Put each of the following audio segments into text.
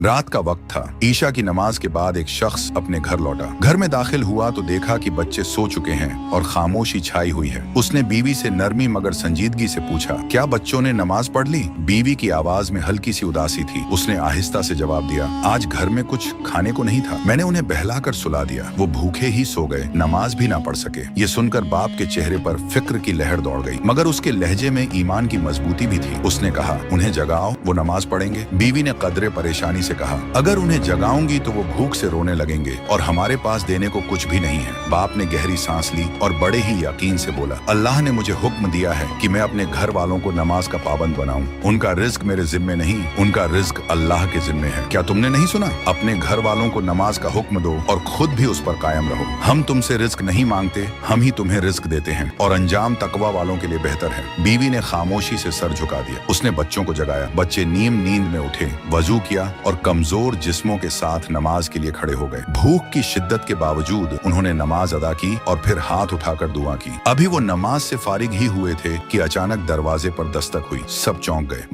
रात का वक्त था। ईशा की नमाज के बाद एक शख्स अपने घर लौटा। घर में दाखिल हुआ तो देखा कि बच्चे सो चुके हैं और खामोशी छाई हुई है। उसने बीवी से नरमी मगर संजीदगी से पूछा, क्या बच्चों ने नमाज पढ़ ली? बीवी की आवाज में हल्की सी उदासी थी। उसने आहिस्ता से जवाब दिया, आज घर में कुछ खाने को नहीं था, मैंने उन्हें बहलाकर सुला दिया। वो भूखे ही सो गए, नमाज भी ना पढ़ सके। ये सुनकर बाप के चेहरे पर फिक्र की लहर दौड़ गई, मगर उसके लहजे में ईमान की मजबूती भी थी। उसने कहा, उन्हें जगाओ, वो नमाज पढ़ेंगे। बीवी ने कदरे परेशानी से कहा, अगर उन्हें जगाऊंगी तो वो भूख से रोने लगेंगे और हमारे पास देने को कुछ भी नहीं है। बाप ने गहरी सांस ली और बड़े ही यकीन से बोला, अल्लाह ने मुझे हुक्म दिया है कि मैं अपने घर वालों को नमाज का पाबंद बनाऊं। उनका रिज्क मेरे जिम्मे नहीं, उनका रिज्क अल्लाह के जिम्मे है। क्या तुमने नहीं सुना? अपने घर वालों को नमाज का हुक्म दो और खुद भी उस पर कायम रहो। हम तुमसे रिज्क नहीं मांगते, हम ही तुम्हें रिज्क देते हैं और अंजाम तकवा वालों के लिए बेहतर है। बीवी ने खामोशी से सर झुका दिया। उसने बच्चों को जगाया। बच्चे नींद में उठे, वजू किया और कमजोर जिस्मों के साथ नमाज के लिए खड़े हो गए। भूख की शिद्दत के बावजूद उन्होंने नमाज अदा की और फिर हाथ उठाकर दुआ की। अभी वो नमाज से फारिग ही हुए थे कि अचानक दरवाजे पर दस्तक हुई। सब चौंक गए।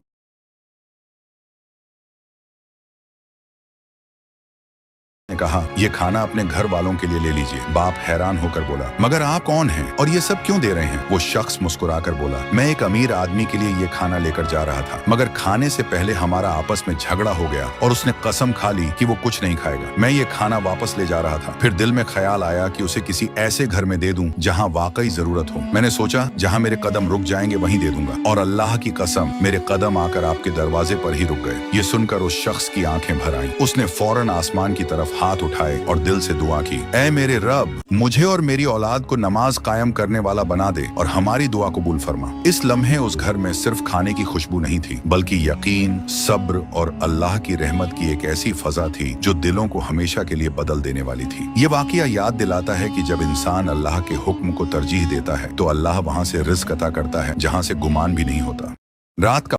ने कहा, ये खाना अपने घर वालों के लिए ले लीजिए। बाप हैरान होकर बोला, मगर आप कौन हैं और ये सब क्यों दे रहे हैं? वो शख्स मुस्कुराकर बोला, मैं एक अमीर आदमी के लिए ये खाना लेकर जा रहा था, मगर खाने से पहले हमारा आपस में झगड़ा हो गया और उसने कसम खा ली कि वो कुछ नहीं खाएगा। मैं ये खाना वापस ले जा रहा था। फिर दिल में ख्याल आया कि उसे किसी ऐसे घर में दे दूं जहां वाकई जरूरत हो। मैंने सोचा, जहां मेरे कदम रुक जाएंगे वहीं दे दूंगा, और अल्लाह की कसम, मेरे कदम आकर आपके दरवाजे पर ही रुक गए। ये सुनकर उस शख्स की आंखें भर आईं। उसने फौरन आसमान की तरफ हाथ उठाए और दिल से दुआ की, ऐ मेरे रब, मुझे और मेरी औलाद को नमाज कायम करने वाला बना दे और हमारी दुआ कबूल फरमा। इस लम्हे उस घर में सिर्फ खाने की खुशबू नहीं थी, बल्कि यकीन, सब्र और अल्लाह की रहमत की एक ऐसी फजा थी जो दिलों को हमेशा के लिए बदल देने वाली थी। ये वाकया याद दिलाता है कि जब इंसान अल्लाह के हुक्म को तरजीह देता है तो अल्लाह वहां से रिज़्क अता करता है जहां से गुमान भी नहीं होता। रात का